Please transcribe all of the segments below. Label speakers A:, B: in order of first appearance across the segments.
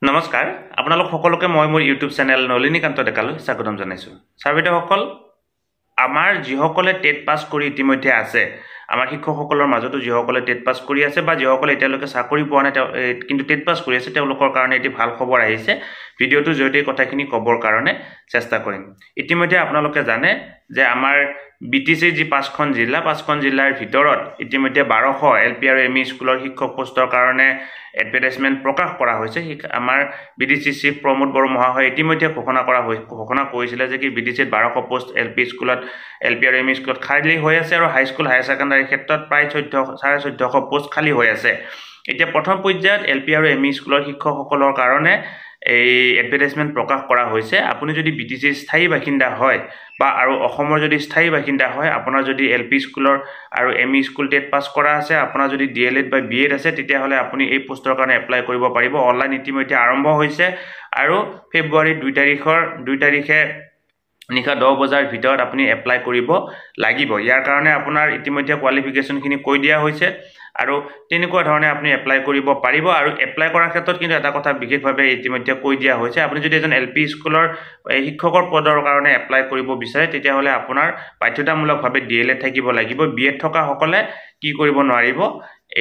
A: নমস্কাৰ আপোনালোক সকলোকে মই মোৰ ইউটিউব চেনেল নলিনীকান্ত ডেকালৈ স্বাগতম জনাইছোঁ। ছাৰ-বাইদেউসকল, আমাৰ যিসকলে টেট পাছ কৰি ইতিমধ্যে আছে, আমাৰ শিক্ষকসকলৰ মাজতো যিসকলে টেট পাছ কৰি আছে বা যিসকলে এতিয়ালৈকে চাকৰি পোৱা নাই কিন্তু টেট পাছ কৰি আছে, তেওঁলোকৰ কাৰণে এটি ভাল খবৰ আহিছে। ভিডিঅ'টোৰ জৰিয়তে কথাখিনি ক'বৰ কাৰণে চেষ্টা কৰিম। ইতিমধ্যে আপোনালোকে জানে যে আমাৰ BTC যি 5খন জিলাৰ ভিতৰত ইতিমধ্যে 1200 LP আৰু ME স্কুলৰ শিক্ষক পোষ্টৰ কাৰণে এডভাৰটাইজমেণ্ট প্ৰকাশ কৰা হৈছে। আমাৰ BDC চিফ প্ৰমোদ বড়ো মহাশয়ে ইতিমধ্যে ঘোষণা কৰিছিলে যে কি BDCত 1200 পোষ্ট LP আৰু ME স্কুলত খালী হৈ আছে আৰু হাইস্কুল হায়াৰ ছেকেণ্ডাৰী ক্ষেত্ৰত প্ৰায় 1450 পোষ্ট খালী হৈ আছে। এতিয়া প্ৰথম পৰ্যায়ত LP আৰু ME স্কুলৰ শিক্ষকসকলৰ কাৰণে এই এডভাৰটাইজমেণ্ট প্ৰকাশ কৰা হৈছে। আপুনি যদি BTCৰ স্থায়ী বাসিন্দা হয় বা আৰু অসমৰ যদি স্থায়ী বাসিন্দা হয়, আপোনাৰ যদি LP স্কুলৰ আৰু ME স্কুল টেট পাছ কৰা আছে, আপোনাৰ যদি DLED বা BEd আছে, তেতিয়াহ'লে আপুনি এই পোষ্টৰ কাৰণে এপ্লাই কৰিব পাৰিব। অনলাইন ইতিমধ্যে আৰম্ভ হৈছে আৰু ফেব্ৰুৱাৰী 2 তাৰিখে নিশা 10 বজাৰ ভিতৰত আপুনি এপ্লাই কৰিব লাগিব। ইয়াৰ কাৰণে আপোনাৰ ইতিমধ্যে কোৱালিফিকেশ্যনখিনি কৈ দিয়া হৈছে আৰু তেনেকুৱা ধৰণে আপুনি এপ্লাই কৰিব পাৰিব। আৰু এপ্লাই কৰাৰ ক্ষেত্ৰত কিন্তু এটা কথা বিশেষভাৱে ইতিমধ্যে কৈ দিয়া হৈছে, আপুনি যদি এজন LP স্কুলৰ শিক্ষকৰ পদৰ কাৰণে এপ্লাই কৰিব বিচাৰে, তেতিয়াহ'লে আপোনাৰ বাধ্যতামূলকভাৱে DLED থাকিব লাগিব। BEd থকাসকলে কি কৰিব নোৱাৰিব,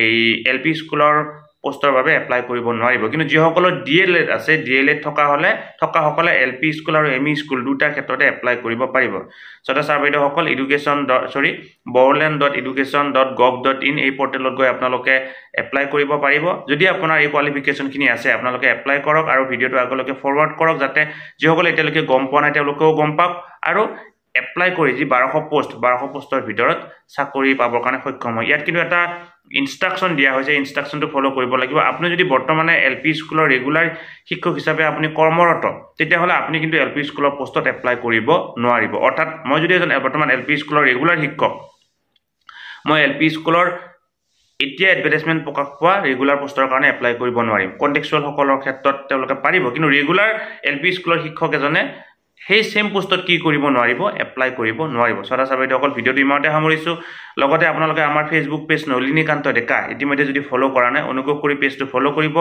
A: এই LP স্কুলৰ পোষ্টৰ বাবে এপ্লাই কৰিব নোৱাৰিব। কিন্তু যিসকলৰ DLED আছে, DLED থকাসকলে LP স্কুল আৰু ME স্কুল দুটা ক্ষেত্ৰতে এপ্লাই কৰিব পাৰিব। ছাৰ-বাইদেউসকল, boroland.education.gov.in এই পৰ্টেলত গৈ আপোনালোকে এপ্লাই কৰিব পাৰিব। যদি আপোনাৰ এই কোৱালিফিকেশ্যনখিনি আছে, আপোনালোকে এপ্লাই কৰক আৰু ভিডিঅ'টো আগলৈকে ফৰৱাৰ্ড কৰক, যাতে যিসকলে এতিয়ালৈকে গম পোৱা নাই তেওঁলোকেও গম পাওক আৰু এপ্লাই কৰি যি 1200 পোষ্টৰ ভিতৰত চাকৰি পাবৰ কাৰণে সক্ষম হয়। ইয়াত কিন্তু এটা ইনষ্ট্ৰাকশ্যন দিয়া হৈছে, ইনষ্ট্ৰাকশ্যনটো ফ'ল' কৰিব লাগিব। আপুনি যদি বৰ্তমানে LP স্কুলৰ ৰেগুলাৰ শিক্ষক হিচাপে আপুনি কৰ্মৰত, তেতিয়াহ'লে আপুনি কিন্তু LP স্কুলৰ পোষ্টত এপ্লাই কৰিব নোৱাৰিব। অৰ্থাৎ মই যদি এজন বৰ্তমান LP স্কুলৰ ৰেগুলাৰ শিক্ষক, মই LP স্কুলৰ এতিয়া এডভাৰটাইজমেণ্ট প্ৰকাশ পোৱা ৰেগুলাৰ পোষ্টৰ কাৰণে এপ্লাই কৰিব নোৱাৰিম। কণ্টেক্সুৱেলসকলৰ ক্ষেত্ৰত তেওঁলোকে পাৰিব, কিন্তু ৰেগুলাৰ LP স্কুলৰ শিক্ষক এজনে সেই সেম পোষ্টত কি কৰিব নোৱাৰিব, এপ্লাই কৰিব নোৱাৰিব। ছাৰ-বাইদেউসকল, ভিডিঅ'টো ইমানতে সামৰিছোঁ। লগতে আপোনালোকে আমাৰ ফেচবুক পেজ নলিনীকান্ত ডেকা ইতিমধ্যে যদি ফ'ল' কৰা নাই, অনুগ্ৰহ কৰি পেজটো ফ'ল' কৰিব।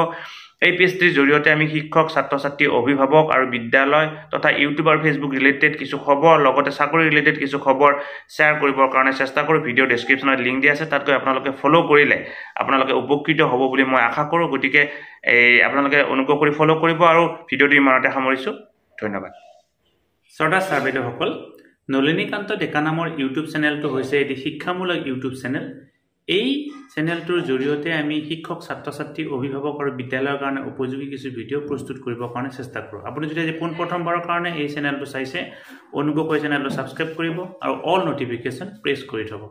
A: এই পেজটিৰ জৰিয়তে আমি শিক্ষক, ছাত্ৰ-ছাত্ৰী, অভিভাৱক আৰু বিদ্যালয় তথা ইউটিউব আৰু ফেচবুক ৰিলেটেড কিছু খবৰ, লগতে চাকৰি ৰিলেটেড কিছু খবৰ শ্বেয়াৰ কৰিবৰ কাৰণে চেষ্টা কৰোঁ। ভিডিঅ' ডেছক্ৰিপশ্যনত লিংক দিয়া আছে, তাত গৈ আপোনালোকে ফ'ল' কৰিলে আপোনালোকে উপকৃত হ'ব বুলি মই আশা কৰোঁ। গতিকে আপোনালোকে অনুগ্ৰহ কৰি ফ'ল' কৰিব আৰু ভিডিঅ'টো ইমানতে সামৰিছোঁ। ধন্যবাদ। ছাৰ-বাইদেউসকল, নলিনীকান্ত ডেকা নামৰ ইউটিউব চেনেলটো হৈছে এটি শিক্ষামূলক ইউটিউব চেনেল। এই চেনেলটোৰ জৰিয়তে আমি শিক্ষক, ছাত্ৰ-ছাত্ৰী, অভিভাৱক আৰু বিদ্যালয়ৰ কাৰণে উপযোগী কিছু ভিডিঅ' প্ৰস্তুত কৰিবৰ কাৰণে চেষ্টা কৰোঁ। আপুনি যদি আজি পোনপ্ৰথমবাৰৰ কাৰণে এই চেনেলটো চাইছে, অনুগ্ৰহ কৰি চেনেলটো ছাবস্ক্ৰাইব কৰিব আৰু অল নটিফিকেশ্যন প্ৰেছ কৰি থ'ব।